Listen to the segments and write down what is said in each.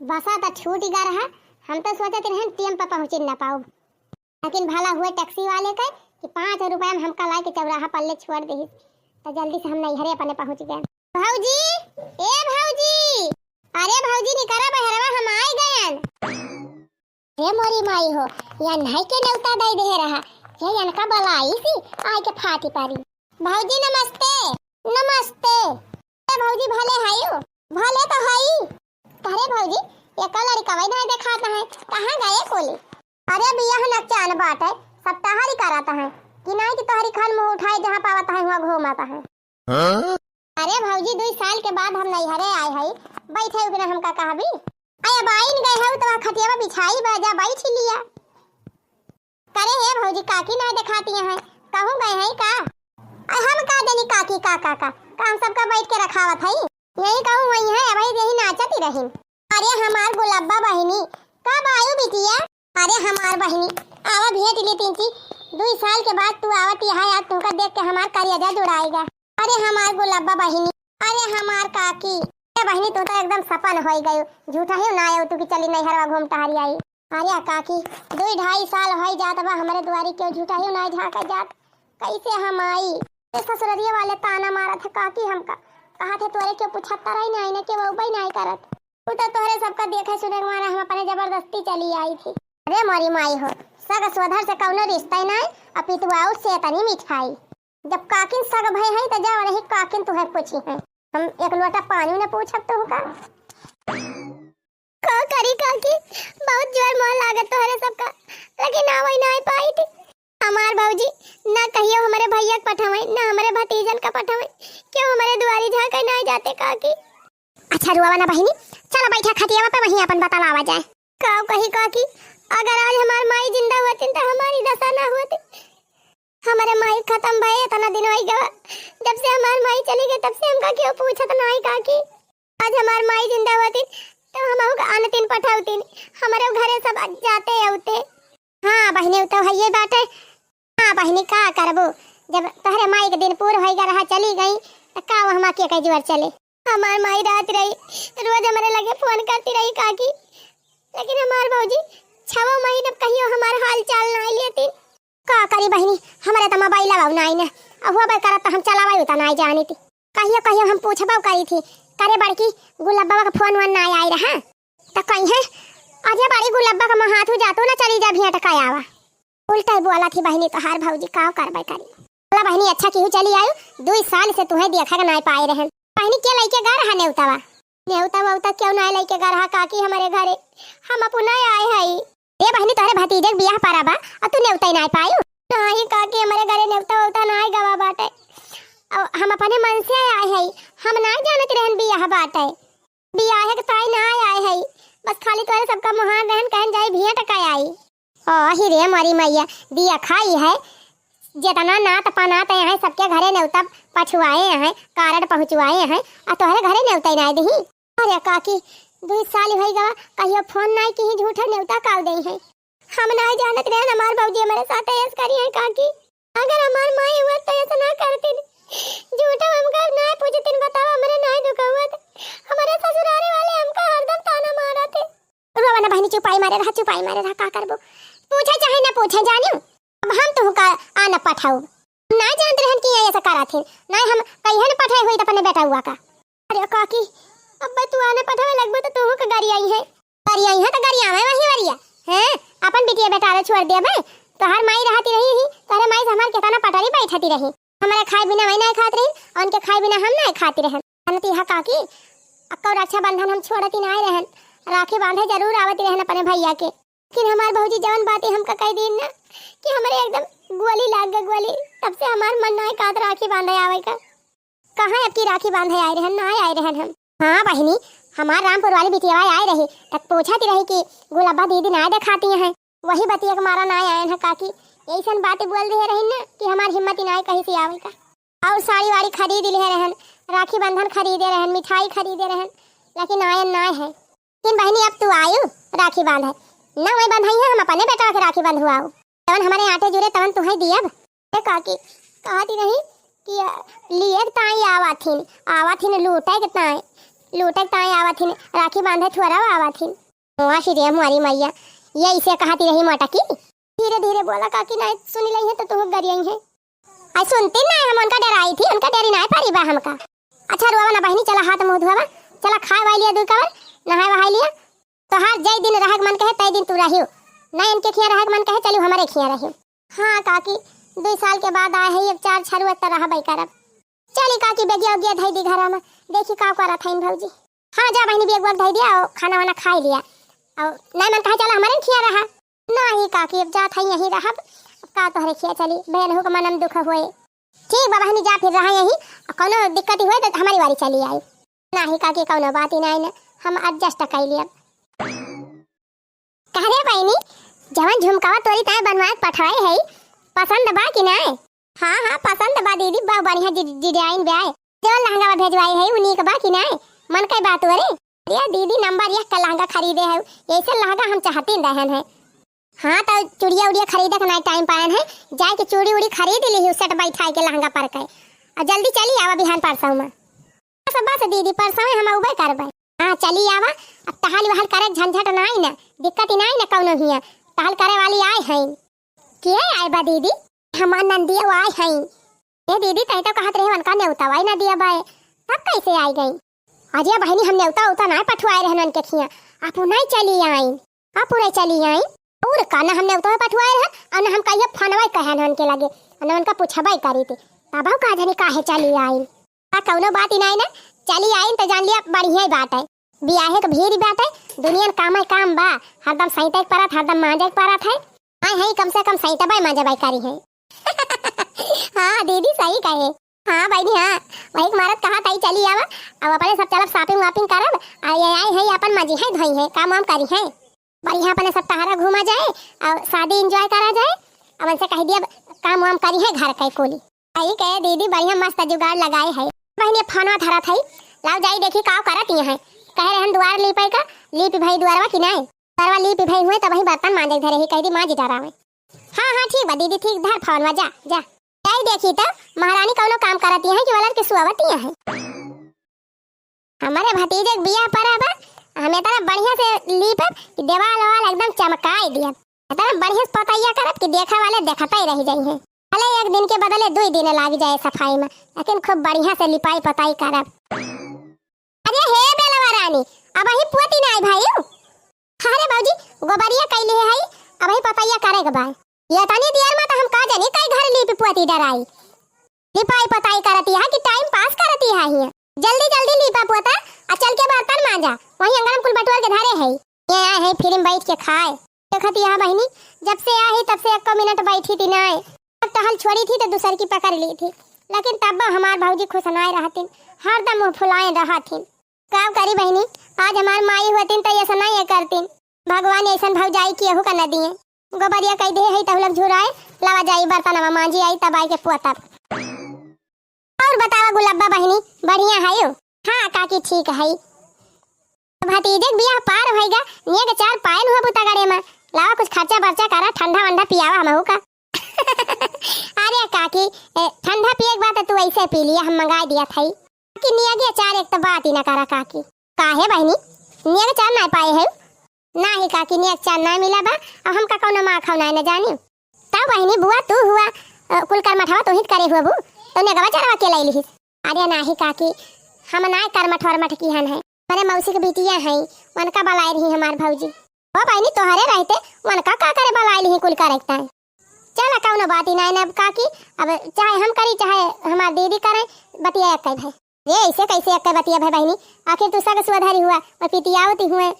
बसा तो छूट ही गा रहा। हम तो सोचते रहे टीएम पर पहुँच ना पाओ, लेकिन भला हुए टैक्सी वाले का कि 5 रुपया में हमका ला के चौराहा पल्ले छोड़ दी, तो जल्दी से हम नैहरे अपने पहुँच गए। भाऊजी, ए भाऊजी, अरे भाऊजी निकरा बहरवा, हम आए गए। हे मोरी माई हो, या नहीं के न्योता दे दे रहा, ये इनका बलाई सी आए के फाटी पारी। भाऊजी नमस्ते। नमस्ते। ए भाऊजी भले हायो, भले तो हाई। अरे भाऊजी ये कल लड़का वही नहीं दिखाता है, कहाँ गए कोली? अरे बिया नचान बात है, सब तहारी कराता है कि नहीं कि तोहरी खान मुंह उठाए जहाँ पावता है वहाँ घूमाता है। अरे भाऊजी 2 साल के बाद हम नैहरे आए हैं, बैठे उगना हमका कहबी आया बाइन गए हो तो खटिया बिछाई बाजा बैठ लिया। करे हे भाऊजी काकी नहीं दिखाती हैं, कहूँ गए हैं का? हम का देनी काकी का हम सबका बैठ के रखावत है, यही कहूँ वही है भाई, यही नाचती रही। अरे हमार गुलाबा बहिनी कब आयु बिटिया? अरे हमार बहिनी आवा भेट ले 2 साल के बाद तू आवत यहाँ, आज तुमका देख के हमार करिया जुड़ाएगा। अरे हमार गुलाबा बहिनी, अरे हमार काकी बहिनी तू तो एकदम सपन हो गई, झूठा ही ना आयो तू कि चली नैहरवा घूम टहरी आई। अरे काकी 2-2.5 साल हो जात बा हमारे द्वारी, क्यों झूठा ही ना झाका जात, कैसे हम आई? ससुररिया वाले ताना मारा था काकी हमका, कहा थे तोरे क्यों पूछता रही नहीं ने के वो उबई नहीं करत, तू तो तोहरे सबका देखे सुने मारा हम अपने जबरदस्ती चली आई थी। अरे मोरी माई हो, सग स्वधर से कौनो रिश्ता ही नहीं, अपितुआऊ से तनी मिठाई। जब काकिन सग भई है त जा रही काकिन तुहे पूछी है, हम एक लोटा पानी न पूछब तो का करी काकी? बहुत जोर मन लागत तोहरे सबका, लेकिन आवई नहीं पाई थी। हमार भौजी ना कहियो हमारे भैया के पठावे ना हमारे भतीजन का पठावे, क्यों हमारे दुआरी झाके नहीं जाते काकी? अच्छा रुआ ना बहिनी, चलो बैठा खटियावा पे वहीं अपन बतावा जाए। का कही काकी, अगर आज हमार माई जिंदा होती तो हमारी दशा ना होती। हमारे माई खत्म भए तना दिन हो गया, जब से हमार माई चली गई तब से हमका क्यों पूछत नहीं काकी? आज हमार माई जिंदा होती तो हम अनतिन पठावती, हमारे घरे सब जाते आते। हाँ बहिनी तो है ये बात है। हाँ बहिनी का करबो, जब तहरे माई के दिन पूर हो रहा चली गई तो का हम के कई जोर चले। हमार माई रात रही रोज हमारे लगे फोन करती रही काकी, लेकिन हमार भौजी 6 महीने कहियो हमार हाल चाल नहीं लेती। का करी बहिनी, हमारे तो मोबाइल लगाओ नहीं ना, अब हुआ करत हम चलावाई उता नहीं जानी थी, कहियो हम पूछबो करी थी, करे बड़की गुलाबा का फोन वन नहीं आई रहा तो कहीं है अजय बड़ी गुलाबा का हाथ हो जातो ना चली जा भी टकायावा। उल्टा बोला थी बहिनी तो हार भौजी का करबे करी। बोला बहिनी अच्छा क्यों चली आयो, 2 साल से तुम्हें देखा नहीं पाए रहे। बहिनी के लइके गा रहा नेउतावा नेउता क्यों नहीं लइके गा रहा काकी हमारे घरे, हम अपना आए हई। ए बहिनी तोहरे भतीजे के बियाह पाराबा और तू नेउता नहीं पायो? नहीं काकी हमारे घरे नेउता उता नहीं गवा बाटे, हम अपने मन से आए हई, हम नहीं जानत रहन बियाह बाटे, बियाह के ताई नहीं आए हई, बस खाली तोरे सबका मुहान रहन कहन जाई भिया टकाय आई। ही रे मारी मैया दिया खाई है, जितना नात पनात है सबके घरे नेउता पछुआए हैं, कारण पहुंचवाए हैं, और तोहरे घरे नेउता नहीं दही। अरे काकी 2 साल हो गया कहियो फोन नहीं की झूठा नेउता काल दई है, हम नहीं जानत रहन हमार भौजी हमारे साथ ऐस करी है काकी। अगर हमार माई हुआ तो ऐसा ना करती, झूठा हमका नहीं पूछती, बताओ हमारे नहीं दुखा हुआ था, हमारे ससुराले वाले हमका हरदम ताना मारा थे। रोवाना बहनी चुपाई मारे रहा का करबो, पूछे चाहे ना पूछे जानियो, अब हम तो का आना पठाऊ ना जानते रहन कि ऐसा करा थे, नहीं हम कहिए न पठाई हुई तो अपने बेटा हुआ का। अरे काकी अब तू आने पठावे लगबो तो तू का गाड़ी आई है तो गाड़ी आवे वही वरिया हैं, अपन बिटिया बेटा रे छोड़ दे भाई, तो हर माई रहती रही ही, तोरे माई हमार केतना पटारी बैठती रही, हमारे खाए बिना वही नहीं खात रही, उनके खाए बिना हम नहीं खाती रहन। अनती हा काकी अक्का रक्षाबंधन हम छोड़ती नहीं रहन, राखी बांधे जरूर आवती रहन अपने भैया के, लेकिन हमार भौजी जवन बातें हमका कह दी ना कि हमारे एकदम गोली लाग गई गोली, तब से हमार मन नहीं कात राखी बांधे आवे का। कहाँ अब की राखी बांधे आए रहन, नहीं आए रहन हम। हाँ बहिनी हमार रामपुर वाली बिटिया आई रही तक पूछती रही कि गुलाबा दीदी नहीं दिखाती हैं, वही बतिया के मारा नहीं आए हैं काकी, ऐसा बातें बोल दे रही ना कि हमार हिम्मत नहीं कहीं से आवे का। और साड़ी वाड़ी खरीद ले रहन, राखी बंधन खरीदे रहन, मिठाई खरीदे रहन, लेकिन आयन ना है। लेकिन बहनी अब तू आयु राखी बांधे ना, वही बंधाई है हम अपने बेटा के राखी बंधवाओ, तवन हमारे आटे जुड़े तवन तुम्हें दिया काकी कहती रही कि लिए ताई आवा थीन लूटे के ताई, लूटक ताए आवत हिन, राखी बांधे थोड़ा आवत हिन। हुआ श्री हमारी मैया ये इसे कहती रही मटकी। धीरे धीरे बोला काकी नहीं सुनी लई है तो तुम गरियई है। आई सुनती ना हम उनका डराई थी, उनका डरी नहीं पारी बा हमका। अच्छा रुआ ना बहनी, चला हाथ मुंह धोवा, चला खाए वाई लिया दू कवर, नहाए वहाई लिया। तो हर जय दिन रहक मन कहे तय दिन तू रहियो, नहीं इनके खिया रहक मन कहे चलो हमारे खिया रहियो। हाँ काकी 2 साल के बाद आए है, अब 4 छरुआ त रहा करब। चली काकी बेगिया उगिया धई दी घरा में, देखी का करत हईन भौजी। हाँ जा बहनी बेग धई दिया और खाना वाना खा लिया और नहीं मन कहे चला हमारे खिया रहा। नहीं काकी अब जात हई यहीं रहब, का तोहरे खिया चली, बहन हो के मनम दुख होए। ठीक बा बहनी जा फिर रहा यहीं, कोनो दिक्कत हुए तो हमारी बारी चली आई। नहीं काकी कोनो बात ही नहीं ना, हम एडजस्ट कर लिया। कह रे बहनी जवन झुमकावा तोरी ताए बनवाए पठवाए है, पसंद बा कि नहीं? हाँ हाँ पसंद बा दीदी, बा बढ़िया डिजाइन ब्याह जो लहंगा भेजवाई है उन्हीं के बा कि नहीं? मन कई बात अरे ये दीदी नंबर 1 का लहंगा खरीदे है, ऐसे लहंगा हम चाहती रहन है। हाँ तो चूड़िया उड़िया खरीदे के नहीं टाइम पायन है, जाए के चूड़ी उड़ी खरीद ली सेट बैठाई के लहंगा पर के और जल्दी चली आवा बिहान परसों में। बस दीदी परसों हम उबे करबे। हाँ चली आवा, अब टहल वहल करे झंझट नहीं ना, दिक्कत ही नहीं ना कौनो हिया, टहल करे वाली आए हैं। के आए बा दीदी? हमार नंदिया आए हैं। ये दीदी तय तो कहत रहे उनका न्योता वाई ना दिया बाए, तब कैसे आई गई? अजय बहनी हम न्योता उता नहीं पठवाए रहन के खिया, आप नहीं चली आई, आप नहीं चली आई और काना हमने उतो पठवाए रहन और हम कहिए फनवाई कहन हन के लगे और उनका पूछबाई करी थी तब का जाने काहे चली आई। आ कौनो बात ही नहीं ना, चली आई तो जान लिया बढ़िया ही बात है, बियाहे के भीड़ बात है, दुनिया में काम बा, हरदम सईते परत हरदम मांजे परत है। आई है कम से कम सईते बाई मांजे बाई करी है। हाँ दीदी सही कहे। हाँ भाई हाँ वही मारत कहा तई चली आवा, अब अपने सब चलब शॉपिंग वापिंग करब, आई है अपन मजी है धई है काम वाम करी है, बढ़िया अपने सब टहरा घूमा जाए और शादी एंजॉय करा जाए। अब उनसे कह दिया काम वाम करी है घर के कोली। आई कहे दीदी बढ़िया मस्त जुगाड़ लगाए है। बहनी फनवा धरा थई, लाओ जाई देखी का करत है। कह रहे हम द्वार लीपे का, लीप भाई द्वारवा कि नहीं, द्वारवा लीप भाई हुए तब वही बर्तन मांजे धरे ही, कह दी मांज डरावे। हाँ हाँ ठीक बा दीदी, ठीक धर फनवा जा जा। जाई देखी तब महारानी कौनो काम करती है कि वाला के सुआवती है। हमारे भतीजे बियाह परा बा, हमें तरह बढ़िया से लीप कि देवाल वाल एकदम चमकाई दिया, तरह बढ़िया से पतैया करत कि देखा वाले देखता ही रह जाई है। भले एक दिन के बदले 2 दिन लाग जाए सफाई में, लेकिन खूब बढ़िया से लिपाई पताई करब। अरे हे बेलवा रानी अब ही पुती नहीं भाई। अरे बाबूजी गोबरिया कैले है, अब ही पतैया करे के बा, ये तनी देर में तो हम का जानी कई घर लीप पुती डराई, लिपाई पताई करती है कि टाइम पास करती है ही। जल्दी जल्दी लीपा पोता और चल के बर्तन मांजा, वहीं अंगन कुल बटुआ के धरे है। ये आए है फिल्म बैठ के खाए। देखती है बहनी जब से आई तब से 1 मिनट बैठी थी नहीं, टहल छोड़ी थी तो दूसर की पकड़ ली थी, लेकिन तब हमार भौजी खुश नहीं रहती, हरदम मुँह फुलाए रहती। काम करी बहनी आज हमार माई होती तो ऐसा नहीं करती, भगवान ऐसा भौजाई किए का न दिए। गोबरिया कह दे है तब लोग झुराए लवा जाई बर्तन मांझी आई तब आई के पोता। और बतावा गुलाबा बहनी बढ़िया है यो? हाँ काकी ठीक है। भतीजे बियाह पार होएगा, निये के 4 पायल हुआ बुता गड़े में, लावा कुछ खर्चा बर्चा करा, ठंडा वंडा पियावा हमहू का। अरे काकी ठंडा पिए के बाद तू ऐसे पी लिया, हम मंगा दिया था कि निये के 4 एक तो बात ही ना करा काकी। काहे बहनी निये के 4 नहीं पाए है? नहीं काकी निये के 4 नहीं मिला बा, अब हम का कौनो मां खाऊ नहीं न जानी। तब बहनी बुआ तू हुआ कुल कर मठवा तो हित करे हुआ बू, तुमने गवा चरवा के लाई लिहिस। अरे नाही काकी हम ना करमठ वरमठ की हन है, हमारे मौसी के बिटिया है, उनका बलाई रही हमार भौजी। ओ बहनी तोहरे रहते उनका का करे बलाई रही कुल करेक्टा है। चला कौनो बात ही नहीं काकी, अब चाहे हम करी चाहे हमार दीदी करे, बतिया एक भाई ये ऐसे कैसे एक बतिया भाई बहनी, आखिर तू सग सुधरी हुआ और पितियावती हुए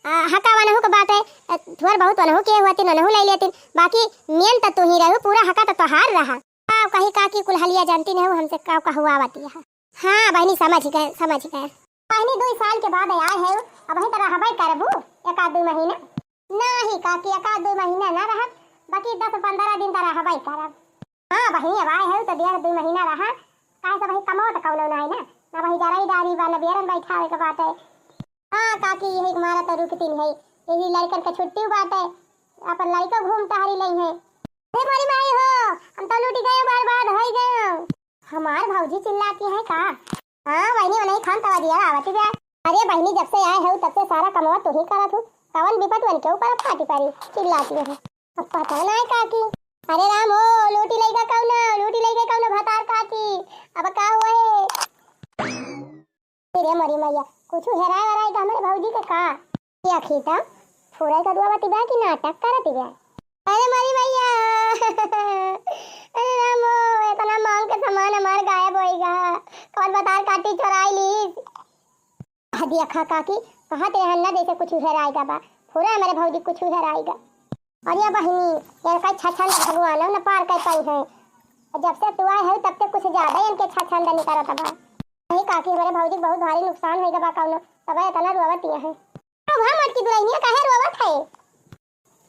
हका वनहु के बात है, थोड़ बहुत वनहु के हुआ तीन ले लेती, बाकी मेन तो तू ही रहू, पूरा हका तो तोहार रहा। कही काकी कुल हलिया जानती नहीं हमसे का हुआ आती है। हाँ बहनी समझ गए बहनी 2 साल के बाद आए है, अब वही तरह हवाई करबू 1-2 महीना नहीं काकी, 1-2 महीना ना रहा, बाकी 10-15 दिन तरह हवाई करब। हाँ बहनी अब आए है तो 1-2 महीना रहा, काहे से वही कमाओ तो कौनो नहीं ना वही जराई डारी वाला बेरन बैठावे के बात है। हाँ काकी यही हमारा तो रुकती नहीं, यही लड़कन के छुट्टी बात है, अपन लड़का घूम टहरी नहीं है। हे मारी माई हो हम तो लूट गए, बर्बाद हो गए। हमार भौजी चिल्लाती है का? हाँ वही नहीं खान तवा दिया आवती बे। अरे बहनी जब से आए हो तब से सारा कमवा तो ही करत हूँ। कवन विपत बन के ऊपर फाटी पारी चिल्लाती है। अब पता ना है काकी। अरे राम हो लूटी लइका कौन भतार काकी। अब का हुआ है? तेरे मरी मैया कुछ हेराय वराय का हमारे भौजी के का क्या खीता फुराई का दुआ बती बा कि नाटक करती बा। अरे मरी मैया अरे राम हो इतना मांग के सामान हमार गायब होएगा। कौन भतार काटी चुराई ली हदिया खा काकी कहाँ तेरे हन्ना जैसे कुछ हेराएगा बा फुरा हमारे भौजी कुछ हेराएगा। और ये बहनी यार का छछन भगवान न पार कर पाई है। जब से तू आए है तब से कुछ ज्यादा इनके छछन नहीं करत बा। नहीं काकी हमारे भौजी बहुत भारी नुकसान होएगा बा कौनो तब इतना रोवत है। वहां मत की दुल्हनिया काहे रोवत है?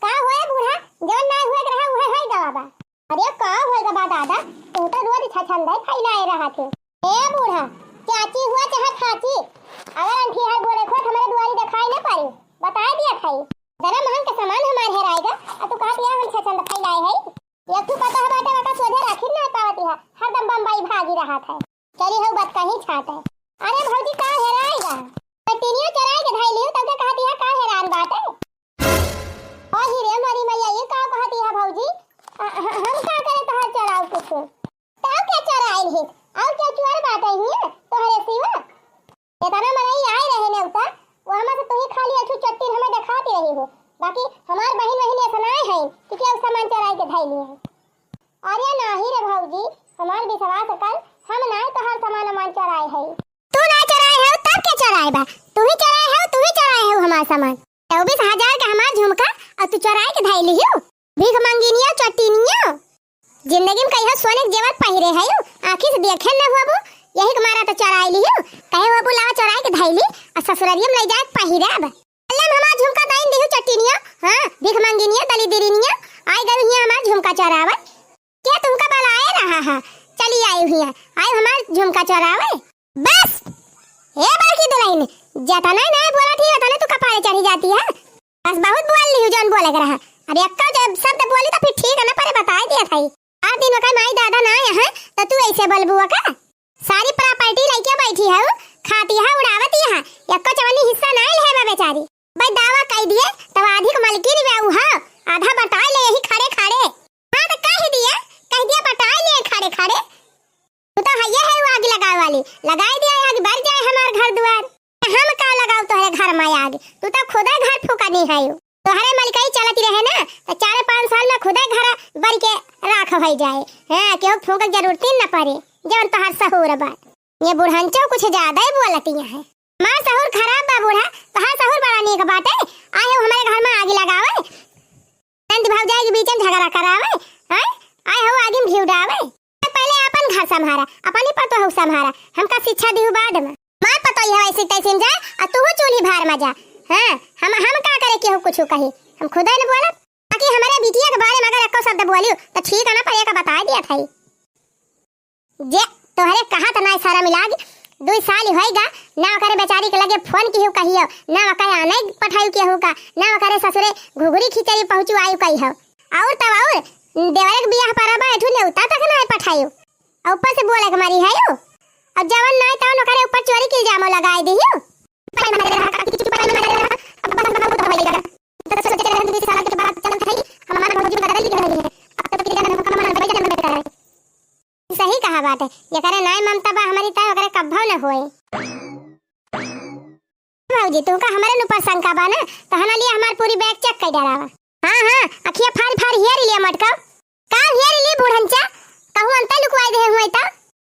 का होए बूढ़ा जवन ना हुए रहा उहे है गवाबा। अरे का होएगा बा दादा तू तो रोज छछन दे फैलाए रहा थे। ए बूढ़ा चाची हुआ चाहे खाची अगर अंठी हर बोले खोट हमारे दुआरी दिखाई न पारी बता दिया खाई जरा महंग के सामान हमारे हेराएगा और तू कहा दिया हम छछन फैलाए है। एक तू पता है बाटे का सोधे राखी ना पावती है हरदम बम्बई भागी रहा था। चली हो बात कहीं छाट है। अरे भौजी का हेराएगा टीनियो चराए के धाई लियो तब कहा दिया का हेरान बात है। ओ हीरे मारी मैया ये का कहती है भौजी हम का करे तो हर चराओ कुछ ताऊ क्या चराए है और क्या चुआर बात है हिया तोहरे सिवा इतना मनई आए रहे ने उता वो हम से तू ही खाली अछु चट्टी हमें दिखाती रही हो बाकी हमार बहन वही सुनाए है कि क्या सामान चराए के धाई लिए है। अरे नहीं रे भौजी हमार विश्वास कर हम ना तो हर सामान मान चराए है। तू ना चराए है तब के चराए बा तू ही चराए है हमार सामान 24,000 का हमार झुमका और तू चराए के धाई लियो भीख मांगीनिया चट्टीनिया जिंदगी में कहियो सोने के जेवर पहिरे है आंखी से देखे न हुआ यही तुम्हारा तो चराई लियो कहे वो बुलावा चराए के धाई ली और ससुरारियम ले जाए पहिरे अब अल्लाह हमार झुमका दाइन देहु चट्टीनिया हां भीख मांगीनिया दली दिरिनिया आई गई हिया हमार झुमका चरावे क्या तुमका बाला आए रहा है चली आई हुई है आई हमार झुमका चरावे बस ए बाकी दुल्हन जता नहीं बोला थी तने तू कपारे चढ़ी जाती है बस बहुत बोल ली जौन बोले रहा। अरे अक्का जब शब्द बोली तो फिर ठीक है ना पर बता दिया था 8 दिन का माई दादा ना यहाँ तो तू ऐसे बलबुआ का सारी प्रॉपर्टी लेके बैठी है खाती है उड़ावती है एको चवनी हिस्सा ना ले बा बेचारी भाई दावा कह दिए तब आधी को मालकिन वे उहा आधा बटा ले यही खड़े खड़े हां तो कह दिया बटा ले खड़े खड़े तू तो हइया है आग लगाए वाली लगाई दिया आग भर जाए हमार घर द्वार हम का लगाओ तोहरे घर में आग तू तो खुदा घर फूका नहीं है तोहरे मालिकाई चलती रहे ना तो 4-5 साल में खुदा घर भर के राख हो जाए हां केहू फूक की जरूरत न पड़े जवन तोहर सहूर बात ये बुढ़ानचो कुछ ज्यादा ही बोलती है। मां सहूर खराब बा बूढ़ा तोहर सहूर बड़ा नीक बात है आए हो हमारे घर में आग लगावे नंद भाग जाए के बीच में झगड़ा करावे हैं आए हो आगे में भिउडावे पहले अपन घर संभारा अपनी पर तो हो संभारा हमका शिक्षा दिहु बाद में मार पतो है ऐसे तैसे जा आ तू चूल्ही भार में जा हां हम का करे केहू कुछ कही हम खुदा ने बोला ताकि हमारे बिटिया के बारे में अगर एको शब्द बोलियो तो ठीक है ना पर एक बता दिया था जे तोहरे कहा त ना सारा मिलाग 2 साल होएगा ना करे बेचारी के लगे फोन की हो कहियो ना करे आने पठायु के हो का ना करे ससुरे घुघुरी खिचड़ी पहुंचू आयु कही हो और तब और देवरे के बियाह पर बैठू ने उता तक ना पठायु और ऊपर से बोले के मारी है यो अब जवन ना त न करे ऊपर चोरी के इल्जाम लगाई दियो सही कहा बात है ये करे नाय ममता बा हमारी ता करे कब्बा न होए बाबूजी तू का हमारे ऊपर शंका बा ना तो हना लिए हमार पूरी बैग चेक कर डरावा हां अखिया फाड़ हियर लिया मटका का हियर ली बुढ़नचा कहू अंता लुकवाई दे हुए ता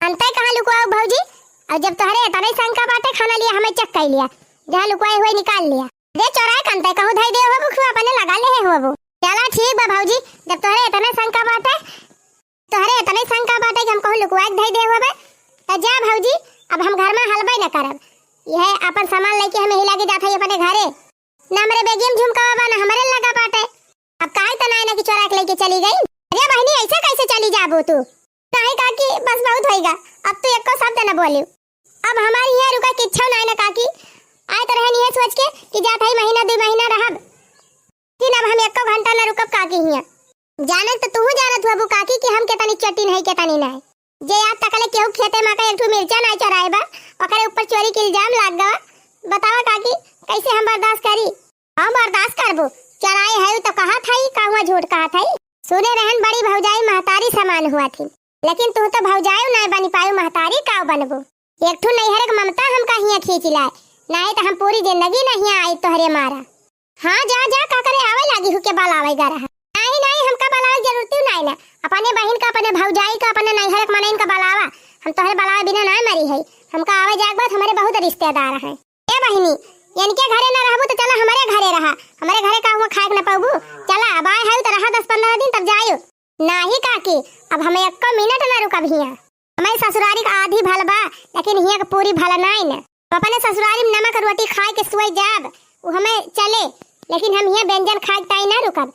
अंता कहां लुकवाओ भौजी और जब तोहरे तने शंका बाटे खाना लिया हमें चेक कर लिया जहां लुकवाए हुए निकाल लिया दे चोराए कंते कहू धाई दे हो बुखवा अपने लगा ले हो वो चला ठीक बा भौजी जब तोहरे तने शंका बाटे तोहरे तने शंका बाटे कि हम कहू लुकवाए धाई दे होबे त जा भौजी अब हम घर में हलबे न करब यह अपन सामान लेके हमें हिला के जात है अपने घरे ना हमरे बेगम झुमकावा बा ना हमरे लगा बाटे अब काहे त ना कि चोरा के लेके चली गई। अरे बहनी ऐसे कैसे चली जाबो तू काहे काकी बस बहुत होएगा अब तू एको शब्द न बोलियो अब हमारी यहाँ रुका किच्छो ना काकी आए तो रहनी है सोच के कि जात है महीना 2 महीना रहब कि अब हम एको घंटा न रुकब काकी हिया जानत तो तू जानत हबू काकी कि हम केतनी चट्टी नहीं केतनी नहीं जे आज तकले केहू खेते में का एक ठो मिर्चा नहीं चराए बा ओकरे ऊपर चोरी के इल्जाम लाग गवा बतावा काकी कैसे हम बर्दाश्त करी। हम बर्दाश्त करबो चराई है तो कहा था ही कहवा झूठ कहा था। सुने रहन बड़ी भौजाई महतारी समान हुआ थी, लेकिन तू तो भौजाई नहीं बनी पायु महतारी का बनबो। एक ठू नहीं हरक ममता हम कहिया खींच लाए, नहीं तो हम पूरी जिंदगी नहीं आई तोहरे मारा। हाँ जा जा का करे आवे लागी हु के बलावे गा रहा। नहीं नहीं हमका बलावे जरूरत नहीं ना, अपने बहन का अपने भौजाई का अपने नहीं हरक मनइन का बलावा। हम तोहरे बलावे बिना ना मरी है, हमका आवे जाग बात हमारे बहुत रिश्तेदार हैं। ए बहिनी इनके घरे ना रहबू तो चला हमारे घरे रहा, हमारे घरे का हुआ खाए न पाबू। चला अब आए है तो रहा 10-15 दिन तब जायो। नहीं काकी अब हमें 1 मिनट ना रुका हिया। हमारे ससुरारी का आधी भल बा लेकिन हिया का पूरी भला नहीं न। अपने ससुरारी में नमक रोटी खाए के सोई जाब वो हमें चले, लेकिन हम हिया व्यंजन खाए ताई ना रुकब।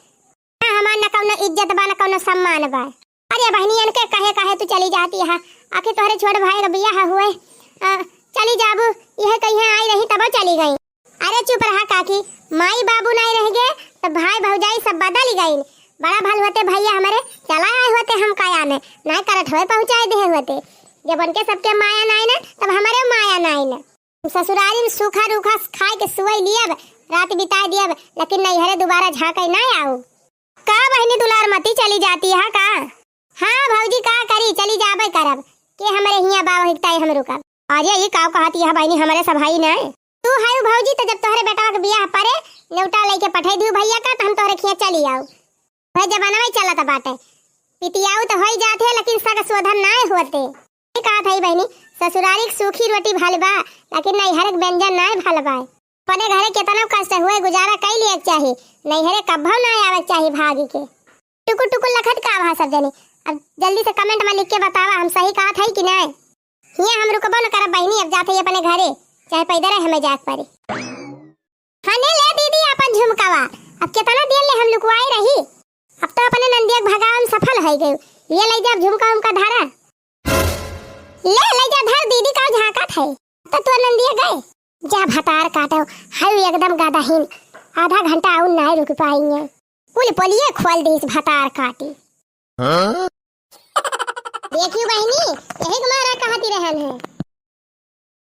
ना हमार न कौनो इज्जत बा न कौनो सम्मान बा। अरे बहनी इनके कहे कहे तू चली जाती है, आके तोहरे छोट भाई का बियाह हुए चली जाबू। यह कहीं आई रही तब चली गई। अरे चुप रहा काकी, माई बाबू नहीं रह गए तो भाई भौजाई सब बदल गई। बड़ा भल होते भैया हमारे चला आए होते हम काया में नहीं करत हुए पहुंचाए दे होते। जब उनके सबके माया नहीं ना तब हमारे माया नहीं ना। ससुरारी में सूखा रूखा खाए के सुई लियब रात बिता दियब, लेकिन नहीं हरे दोबारा झाके ना आओ। का बहनी दुलार मती चली जाती है का? हाँ भौजी का करी चली जाबे करब के हमारे हिया बाबा हिकताई हम रुकब। आजे ये का कहती है बहनी हमारे सब भाई नहीं तू है भौजी तो जब तोहरे बेटा के बियाह परे न्योटा लेके पठाई दियो भैया का तो हम तोहरे खिया चली आओ। भाई जमाना में चलत बाटे पितियाऊ तो होई जाते है लेकिन सग शोधन नहीं होते। ये कहा था बहनी ससुरारी की सूखी रोटी भलबा लेकिन नहीं हरक व्यंजन नहीं भलबा। अपने घरे कितना कष्ट हुए गुजारा कई लिए चाहिए, नहीं हरे कभो ना आवे चाहिए भागी के। टुकुर टुकुर लखत का भा सब जनी। अब जल्दी से कमेंट में लिख के बतावा हम सही कहा था कि नहीं। हिया हम रुकबो न करब बहनी, अब जाते अपने घरे चाहे पैदल हमें जाग पड़े। हाँ ने ले दीदी अपन झुमकावा, अब कितना देर ले हम लुकवाई रही। अब तो अपने नंदिया भगा हम सफल हो गए। ये ले जा झुमका उनका धारा ले जा धर दीदी का झाका थे तो तू नंदिया गए जा भतार काटो हाउ एकदम गादाहीन आधा घंटा और नहीं रुक पाएंगे। पुल पोलिए खोल दी इस भतार काटी। देखियो बहनी यही तुम्हारा कहती रहन है।